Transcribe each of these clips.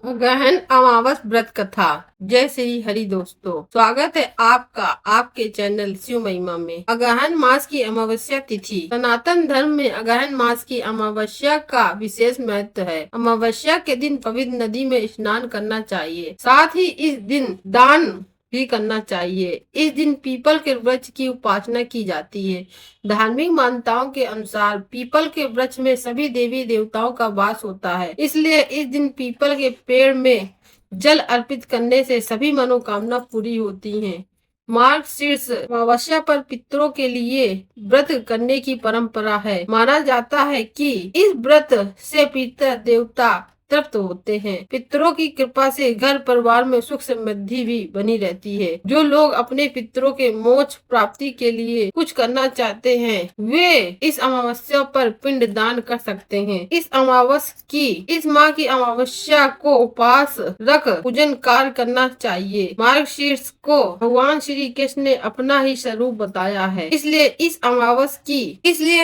गहन अमावस व्रत कथा। जय श्री हरि दोस्तों, स्वागत है आपका आपके चैनल शिव महिमा में। अगहन मास की अमावस्या तिथि। सनातन धर्म में अगहन मास की अमावस्या का विशेष महत्व है। अमावस्या के दिन पवित्र नदी में स्नान करना चाहिए। साथ ही इस दिन दान भी करना चाहिए। इस दिन पीपल के वृक्ष की उपासना की जाती है। धार्मिक मान्यताओं के अनुसार पीपल के वृक्ष में सभी देवी देवताओं का वास होता है, इसलिए इस दिन पीपल के पेड़ में जल अर्पित करने से सभी मनोकामना पूरी होती हैं। मार्गशीर्ष अमावस्या पर पितरों के लिए व्रत करने की परंपरा है। माना जाता है कि इस व्रत से पितर देवता तृप्त होते हैं। पितरों की कृपा से घर परिवार में सुख समृद्धि भी बनी रहती है। जो लोग अपने पितरों के मोक्ष प्राप्ति के लिए कुछ करना चाहते हैं, वे इस अमावस्या पर पिंड दान कर सकते हैं। इस माह की अमावस्या को उपवास रख पूजन कार्य करना चाहिए। मार्गशीर्ष को भगवान श्री कृष्ण ने अपना ही स्वरूप बताया है, इसलिए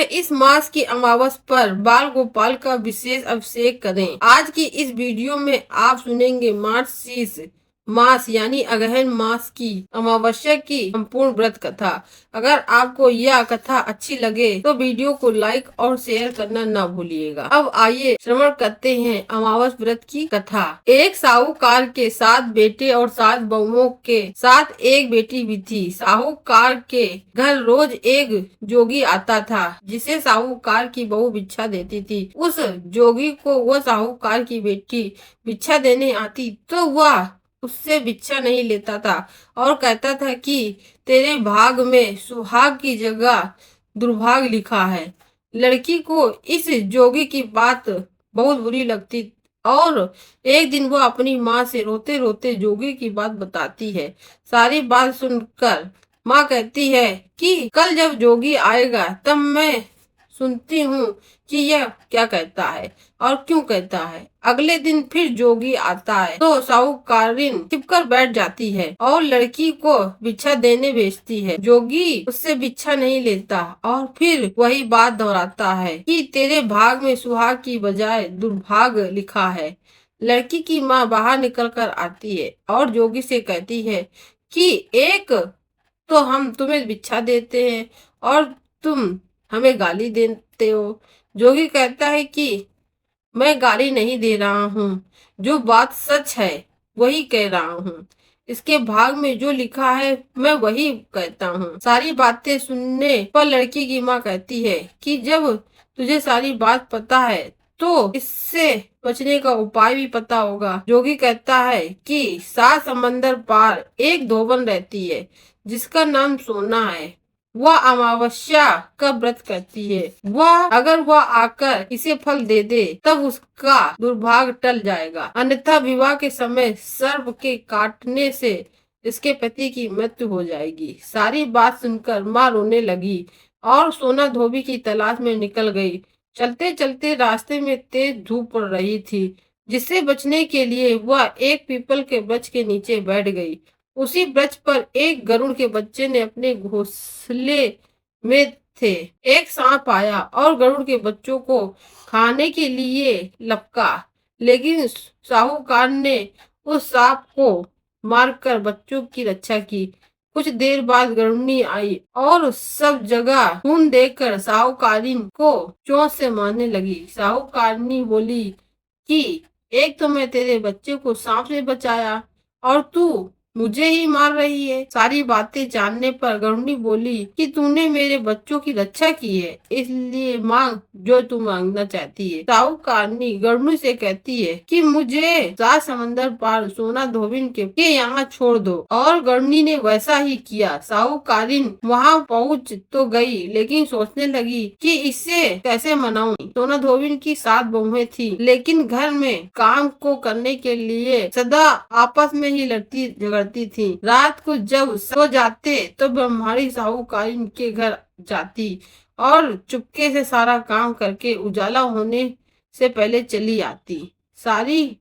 इस मास की अमावस पर बाल गोपाल का विशेष अभिषेक करें। आज की इस वीडियो में आप सुनेंगे मार्गशीर्ष मास यानी अगहन मास की अमावस्या की संपूर्ण व्रत कथा। अगर आपको यह कथा अच्छी लगे तो वीडियो को लाइक और शेयर करना ना भूलिएगा। अब आइए श्रवण करते हैं अमावस व्रत की कथा। एक साहूकार के 7 बेटे और 7 बहुओं के साथ एक बेटी भी थी। साहूकार के घर रोज एक जोगी आता था, जिसे साहूकार की बहू भिक्षा देती थी। उस जोगी को वह साहूकार की बेटी भिक्षा देने आती तो वह उससे भिक्षा नहीं लेता था और कहता था कि तेरे भाग में सुहाग की जगह दुर्भाग लिखा है। लड़की को इस जोगी की बात बहुत बुरी लगती और एक दिन वो अपनी माँ से रोते रोते जोगी की बात बताती है। सारी बात सुनकर माँ कहती है कि कल जब जोगी आएगा तब मैं सुनती हूँ कि यह क्या कहता है और क्यों कहता है। अगले दिन फिर जोगी आता है तो साहूकारिन छिपकर बैठ जाती है और लड़की को भिक्षा देने भेजती है। जोगी उससे भिक्षा नहीं लेता और फिर वही बात दोहराता है कि तेरे भाग में सुहाग की बजाय दुर्भाग लिखा है। लड़की की माँ बाहर निकल कर आती है और जोगी से कहती है कि एक तो हम तुम्हें भिक्षा देते हैं और तुम हमें गाली देते हो। जोगी कहता है कि मैं गाली नहीं दे रहा हूँ, जो बात सच है वही कह रहा हूँ। इसके भाग में जो लिखा है मैं वही कहता हूँ। सारी बातें सुनने पर लड़की की माँ कहती है कि जब तुझे सारी बात पता है तो इससे बचने का उपाय भी पता होगा। जोगी कहता है कि 7 समंदर पार एक धोबन रहती है जिसका नाम सोना है। वह अमावस्या का व्रत करती है। अगर वह आकर इसे फल दे दे तब उसका दुर्भाग्य टल जाएगा, अन्यथा विवाह के समय सर्प के काटने से इसके पति की मृत्यु हो जाएगी। सारी बात सुनकर माँ रोने लगी और सोना धोबी की तलाश में निकल गई। चलते चलते रास्ते में तेज धूप पड़ रही थी, जिससे बचने के लिए वह एक पीपल के वृक्ष के नीचे बैठ गई। उसी वृक्ष पर एक गरुड़ के बच्चे ने अपने घोंसले में थे। एक सांप आया और गरुड़ के बच्चों को खाने के लिए लपका, लेकिन साहूकार ने उस सांप को मारकर बच्चों की रक्षा की। कुछ देर बाद गरुड़नी आई और सब जगह खून देखकर साहूकारिन को चोट से मारने लगी। साहूकारनी बोली कि एक तो मैं तेरे बच्चे को सांप से बचाया और तू मुझे ही मार रही है। सारी बातें जानने पर गरुड़ी बोली कि तूने मेरे बच्चों की रक्षा की है, इसलिए मांग जो तू मांगना चाहती है। साहूकारनी गरुड़ी से कहती है कि मुझे 7 समंदर पार सोना धोबिन के यहाँ छोड़ दो, और गरुड़ी ने वैसा ही किया। साहूकारिन वहाँ पहुँच तो गई, लेकिन सोचने लगी कि इससे कैसे मनाऊं। सोना धोबिन की 7 बहुएं थी, लेकिन घर में काम को करने के लिए सदा आपस में ही लड़ती झगड़ती थी। रात को जब सो जाते तो ब्रह्माणी साहूकारिन के घर जाती और चुपके से सारा काम करके उजाला होने से पहले चली आती। सारी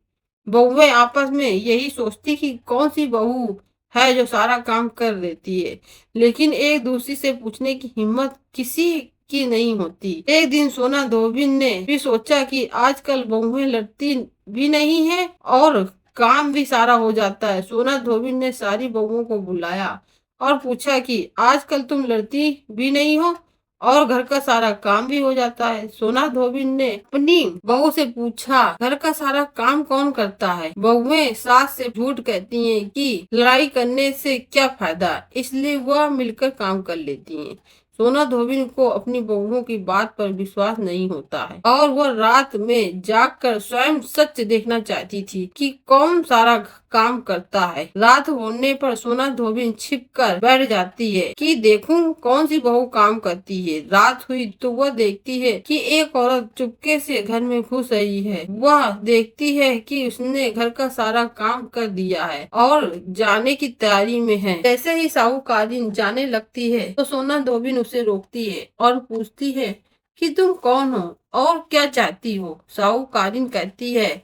बहुएं आपस में यही सोचती कि कौन सी बहू है जो सारा काम कर देती है, लेकिन एक दूसरी से पूछने की हिम्मत किसी की नहीं होती। एक दिन सोना धोबिन ने भी सोचा कि आजकल बहुएं लड़ती भी नहीं है और काम भी सारा हो जाता है। सोना धोबी ने सारी बहुओं को बुलाया और पूछा कि आजकल तुम लड़ती भी नहीं हो और घर का सारा काम भी हो जाता है। सोना धोबी ने अपनी बहू से पूछा, घर का सारा काम कौन करता है? बहुएं सास से झूठ कहती हैं कि लड़ाई करने से क्या फायदा, इसलिए वह मिलकर काम कर लेती हैं। सोना धोबी को अपनी बहुओं की बात पर विश्वास नहीं होता है और वह रात में जागकर स्वयं सच देखना चाहती थी कि कौन सारा काम करता है। रात होने पर सोना धोबी छिप कर बैठ जाती है कि देखूं कौन सी बहू काम करती है। रात हुई तो वह देखती है कि एक औरत चुपके से घर में घुस रही है। वह देखती है कि उसने घर का सारा काम कर दिया है और जाने की तैयारी में है। जैसे ही साहूकारीन जाने लगती है तो सोना धोबी उसे रोकती है और पूछती है कि तुम कौन हो और क्या चाहती हो? साहूकारीन कहती है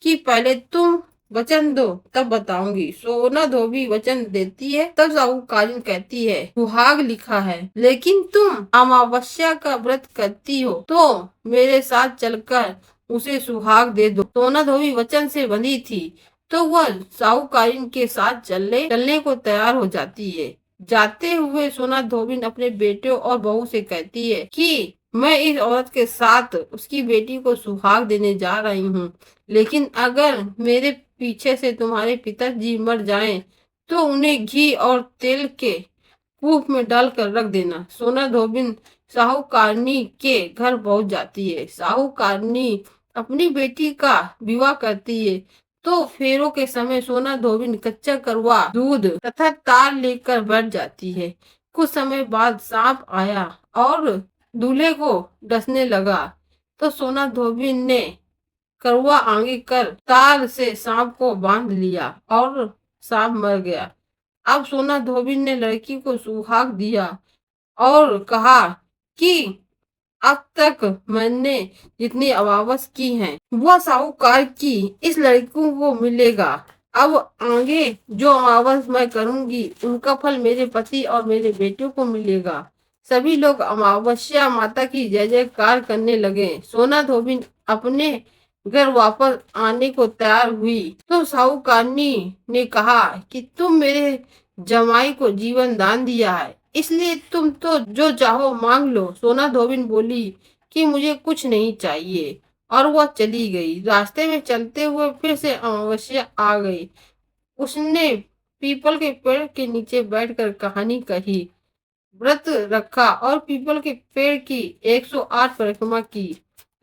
कि पहले तुम वचन दो तब बताऊंगी। सोना धोबी वचन देती है। तब साहूकारीन कहती है, सुहाग लिखा है, लेकिन तुम अमावस्या का व्रत करती हो तो मेरे साथ चलकर उसे सुहाग दे दो। सोना धोबी वचन से बंधी थी तो वह साहूकारीन के साथ चलने को तैयार हो जाती है। जाते हुए सोना धोबी अपने बेटे और बहू से कहती है कि मैं इस औरत के साथ उसकी बेटी को सुहाग देने जा रही हूँ, लेकिन अगर मेरे पीछे से तुम्हारे पिताजी मर जाएं तो उन्हें घी और तेल के कूप में डालकर रख देना। सोना धोबिन साहूकारनी के घर पहुंच जाती है। साहूकारनी अपनी बेटी का विवाह करती है तो फेरों के समय सोना धोबिन कच्चा करवा दूध तथा तार लेकर बैठ जाती है। कुछ समय बाद सांप आया और दूल्हे को डसने लगा तो सोना धोबिन ने करुआ आगे कर तार से सांप को बांध लिया और सांप मर गया। अब सोना धोबी ने लड़की को सुहाग दिया और कहा कि अब तक मैंने जितनी अमावस की हैं वह साहूकार की इस लड़की को मिलेगा। अब आगे जो अमावस मैं करूंगी उनका फल मेरे पति और मेरे बेटे को मिलेगा। सभी लोग अमावस्या माता की जय जयकार करने लगे। सोना धोबी अपने घर वापस आने को तैयार हुई तो साहूकारनी ने कहा कि तुम मेरे जमाई को जीवन दान दिया है, इसलिए तुम तो जो चाहो मांग लो। सोना धोबिन बोली कि मुझे कुछ नहीं चाहिए और वह चली गई। रास्ते में चलते हुए फिर से अमावस्या आ गई। उसने पीपल के पेड़ के नीचे बैठकर कहानी कही, व्रत रखा और पीपल के पेड़ की 108 परिक्रमा की।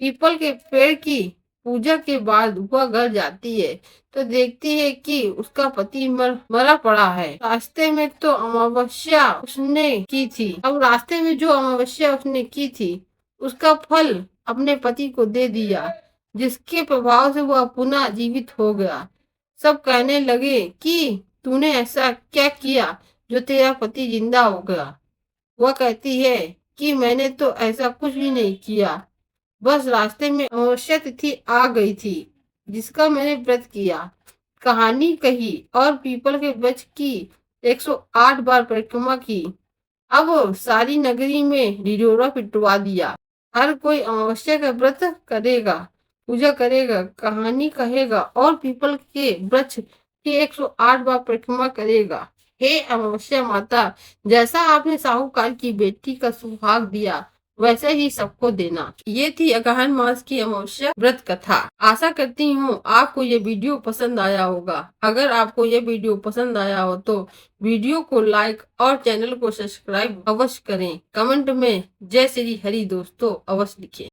पीपल के पेड़ की पूजा के बाद वह घर जाती है तो देखती है कि उसका पति मरा पड़ा है। रास्ते में तो अमावस्या उसने की थी। अब रास्ते में जो अमावस्या उसने की थी उसका फल अपने पति को दे दिया, जिसके प्रभाव से वह पुनः जीवित हो गया। सब कहने लगे कि तूने ऐसा क्या किया जो तेरा पति जिंदा हो गया? वह कहती है कि मैंने तो ऐसा कुछ भी नहीं किया, बस रास्ते में अमावस्या तिथि आ गई थी जिसका मैंने व्रत किया। कहानी कही और पीपल के वृक्ष की 108 बार परिक्रमा की। अब सारी नगरी में ढिढोरा पिटवा दिया। हर कोई अमावस्या का व्रत करेगा, पूजा करेगा, कहानी कहेगा और पीपल के वृक्ष की 108 बार परिक्रमा करेगा। हे अमावस्या माता, जैसा आपने साहूकार की बेटी का सुहाग दिया वैसे ही सबको देना। ये थी अगहन मास की अमावस्या व्रत कथा। आशा करती हूँ आपको ये वीडियो पसंद आया होगा। अगर आपको ये वीडियो पसंद आया हो तो वीडियो को लाइक और चैनल को सब्सक्राइब अवश्य करें। कमेंट में जय श्री हरि दोस्तों अवश्य लिखें।